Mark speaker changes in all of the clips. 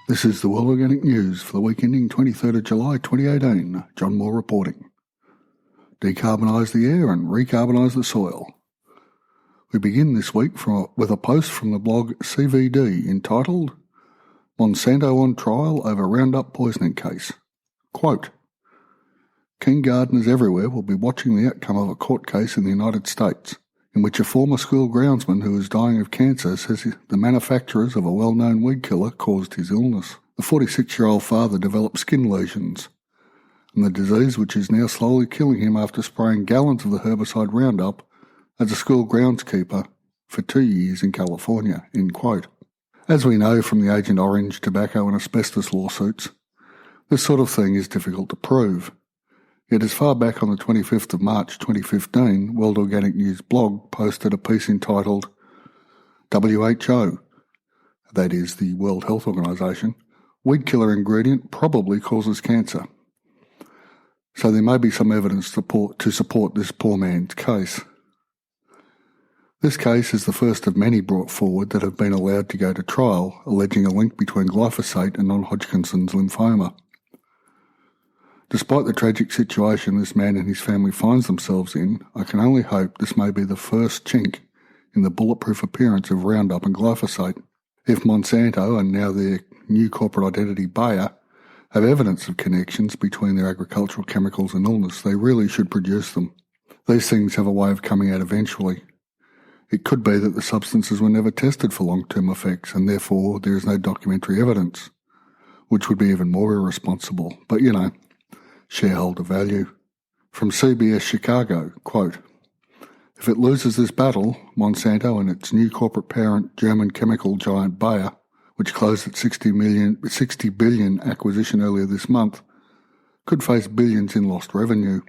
Speaker 1: This is the World Organic News for the week ending 23rd of July 2018. John Moore reporting. Decarbonise the air and recarbonise the soil. We begin this week with a post from the blog CVD entitled Monsanto on trial over Roundup poisoning case. Quote, keen gardeners everywhere will be watching the outcome of a court case in the United States, in which a former school groundsman who is dying of cancer says the manufacturers of a well-known weed killer caused his illness. The 46-year-old father developed skin lesions, and the disease which is now slowly killing him after spraying gallons of the herbicide Roundup as a school groundskeeper for 2 years in California, end quote. As we know from the Agent Orange, tobacco and asbestos lawsuits, this sort of thing is difficult to prove. Yet as far back on the 25th of March 2015, World Organic News blog posted a piece entitled WHO, that is the World Health Organization, weed killer ingredient probably causes cancer. So there may be some evidence to support this poor man's case. This case is the first of many brought forward that have been allowed to go to trial, alleging a link between glyphosate and non-Hodgkin's lymphoma. Despite the tragic situation this man and his family finds themselves in, I can only hope this may be the first chink in the bulletproof appearance of Roundup and glyphosate. If Monsanto, and now their new corporate identity Bayer, have evidence of connections between their agricultural chemicals and illness, they really should produce them. These things have a way of coming out eventually. It could be that the substances were never tested for long-term effects, and therefore there is no documentary evidence, which would be even more irresponsible. But shareholder value. From CBS Chicago, quote, if it loses this battle, Monsanto and its new corporate parent, German chemical giant Bayer, which closed its $60 billion acquisition earlier this month, could face billions in lost revenue.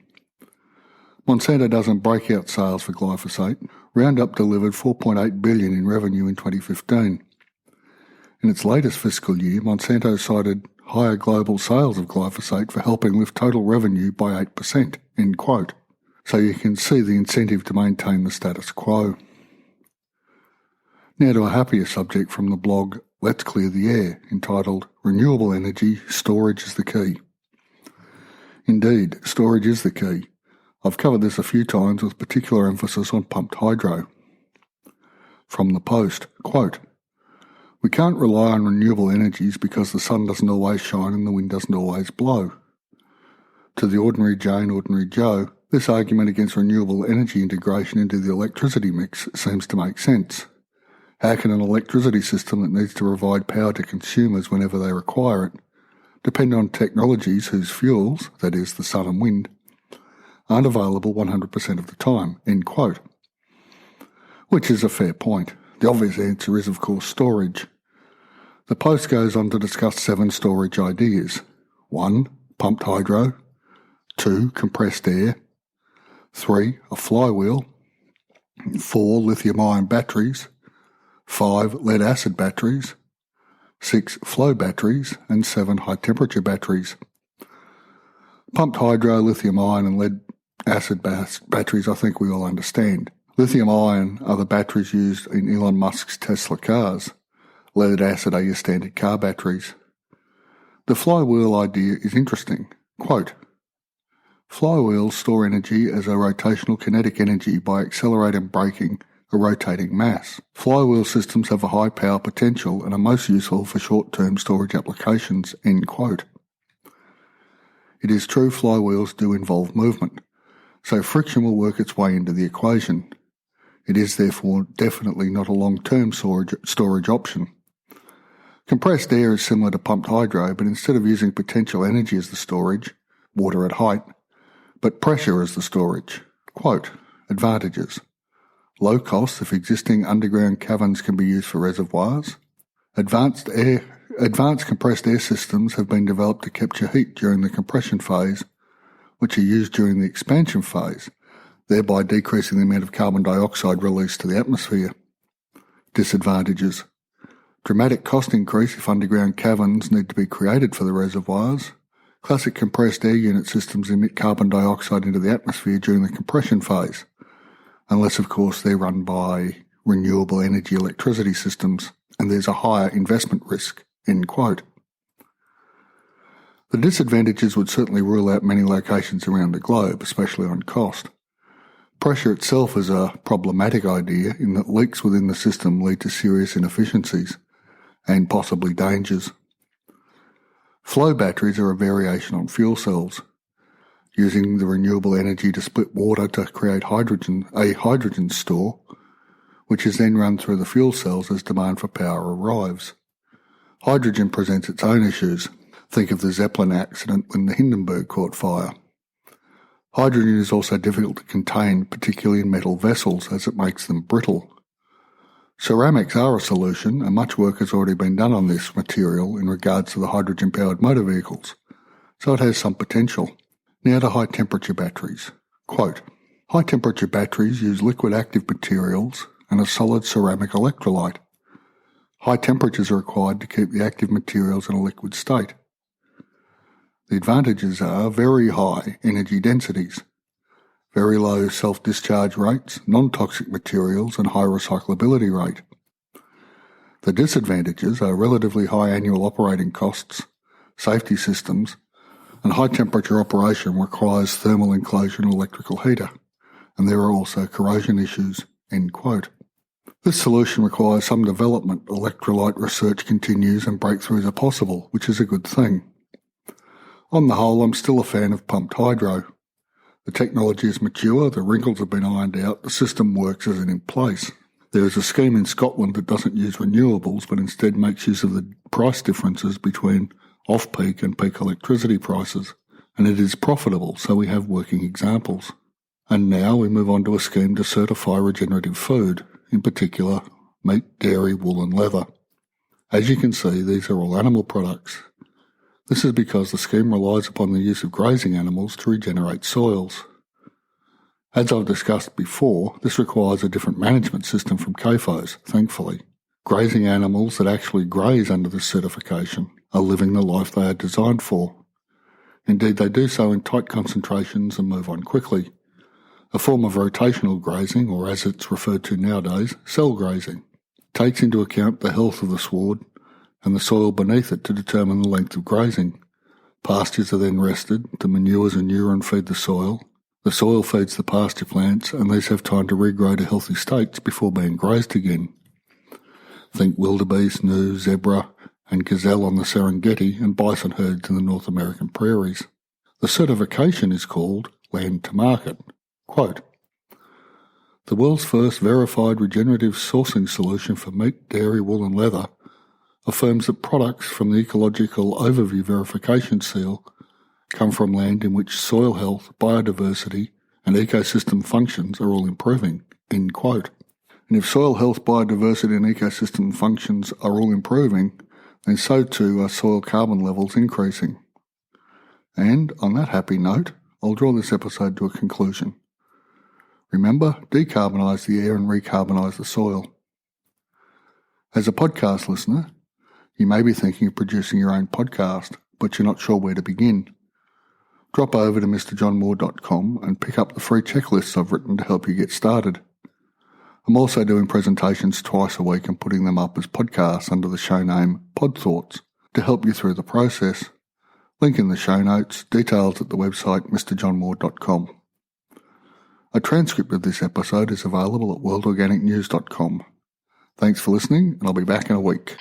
Speaker 1: Monsanto doesn't break out sales for glyphosate. Roundup delivered $4.8 billion in revenue in 2015. In its latest fiscal year, Monsanto cited higher global sales of glyphosate for helping lift total revenue by 8%, end quote. So you can see the incentive to maintain the status quo. Now to a happier subject from the blog Let's Clear the Air, entitled Renewable Energy, Storage is the Key. Indeed, storage is the key. I've covered this a few times with particular emphasis on pumped hydro. From the Post, quote, we can't rely on renewable energies because the sun doesn't always shine and the wind doesn't always blow. To the ordinary Jane, ordinary Joe, this argument against renewable energy integration into the electricity mix seems to make sense. How can an electricity system that needs to provide power to consumers whenever they require it depend on technologies whose fuels, that is the sun and wind, aren't available 100% of the time, end quote. Which is a fair point. The obvious answer is, of course, storage. The Post goes on to discuss 7 storage ideas. 1. Pumped hydro. 2. Compressed air. 3. A flywheel. 4. Lithium-ion batteries. 5. Lead-acid batteries. 6. Flow batteries. And 7. High-temperature batteries. Pumped hydro, lithium-ion and lead-acid batteries I think we all understand. Lithium-ion are the batteries used in Elon Musk's Tesla cars. Lead-acid are your standard car batteries. The flywheel idea is interesting. Quote, flywheels store energy as a rotational kinetic energy by accelerating braking a rotating mass. Flywheel systems have a high power potential and are most useful for short-term storage applications, end quote. It is true flywheels do involve movement, so friction will work its way into the equation. It is therefore definitely not a long-term storage option. Compressed air is similar to pumped hydro, but instead of using potential energy as the storage, water at height, but pressure as the storage. Quote, advantages. Low cost if existing underground caverns can be used for reservoirs. Advanced compressed air systems have been developed to capture heat during the compression phase, which are used during the expansion phase, thereby decreasing the amount of carbon dioxide released to the atmosphere. Disadvantages. Dramatic cost increase if underground caverns need to be created for the reservoirs. Classic compressed air unit systems emit carbon dioxide into the atmosphere during the compression phase, unless of course they're run by renewable energy electricity systems, and there's a higher investment risk, end quote. The disadvantages would certainly rule out many locations around the globe, especially on cost. Pressure itself is a problematic idea in that leaks within the system lead to serious inefficiencies and possibly dangers. Flow batteries are a variation on fuel cells, using the renewable energy to split water to create a hydrogen store, which is then run through the fuel cells as demand for power arrives. Hydrogen presents its own issues. Think of the Zeppelin accident when the Hindenburg caught fire. Hydrogen is also difficult to contain, particularly in metal vessels, as it makes them brittle. Ceramics are a solution, and much work has already been done on this material in regards to the hydrogen-powered motor vehicles, so it has some potential. Now to high-temperature batteries. Quote, high-temperature batteries use liquid active materials and a solid ceramic electrolyte. High temperatures are required to keep the active materials in a liquid state. The advantages are very high energy densities, very low self-discharge rates, non-toxic materials, and high recyclability rate. The disadvantages are relatively high annual operating costs, safety systems, and high-temperature operation requires thermal enclosure and electrical heater, and there are also corrosion issues. End quote. This solution requires some development. Electrolyte research continues and breakthroughs are possible, which is a good thing. On the whole, I'm still a fan of pumped hydro. The technology is mature, the wrinkles have been ironed out, the system works as in place. There is a scheme in Scotland that doesn't use renewables but instead makes use of the price differences between off-peak and peak electricity prices, and it is profitable, so we have working examples. And now we move on to a scheme to certify regenerative food, in particular meat, dairy, wool and leather. As you can see, these are all animal products. This is because the scheme relies upon the use of grazing animals to regenerate soils. As I've discussed before, this requires a different management system from CAFOs, thankfully. Grazing animals that actually graze under this certification are living the life they are designed for. Indeed, they do so in tight concentrations and move on quickly. A form of rotational grazing, or as it's referred to nowadays, cell grazing, takes into account the health of the sward and the soil beneath it to determine the length of grazing. Pastures are then rested, the manures and urine feed the soil feeds the pasture plants, and these have time to regrow to healthy states before being grazed again. Think wildebeest, gnu, zebra and gazelle on the Serengeti and bison herds in the North American prairies. The certification is called Land to Market. Quote, the world's first verified regenerative sourcing solution for meat, dairy, wool and leather affirms that products from the Ecological Overview Verification Seal come from land in which soil health, biodiversity and ecosystem functions are all improving. End quote. And if soil health, biodiversity and ecosystem functions are all improving, then so too are soil carbon levels increasing. And on that happy note, I'll draw this episode to a conclusion. Remember, decarbonise the air and recarbonise the soil. As a podcast listener, you may be thinking of producing your own podcast, but you're not sure where to begin. Drop over to mrjohnmoore.com and pick up the free checklists I've written to help you get started. I'm also doing presentations twice a week and putting them up as podcasts under the show name Pod Thoughts to help you through the process. Link in the show notes, details at the website mrjohnmoore.com. A transcript of this episode is available at worldorganicnews.com. Thanks for listening, and I'll be back in a week.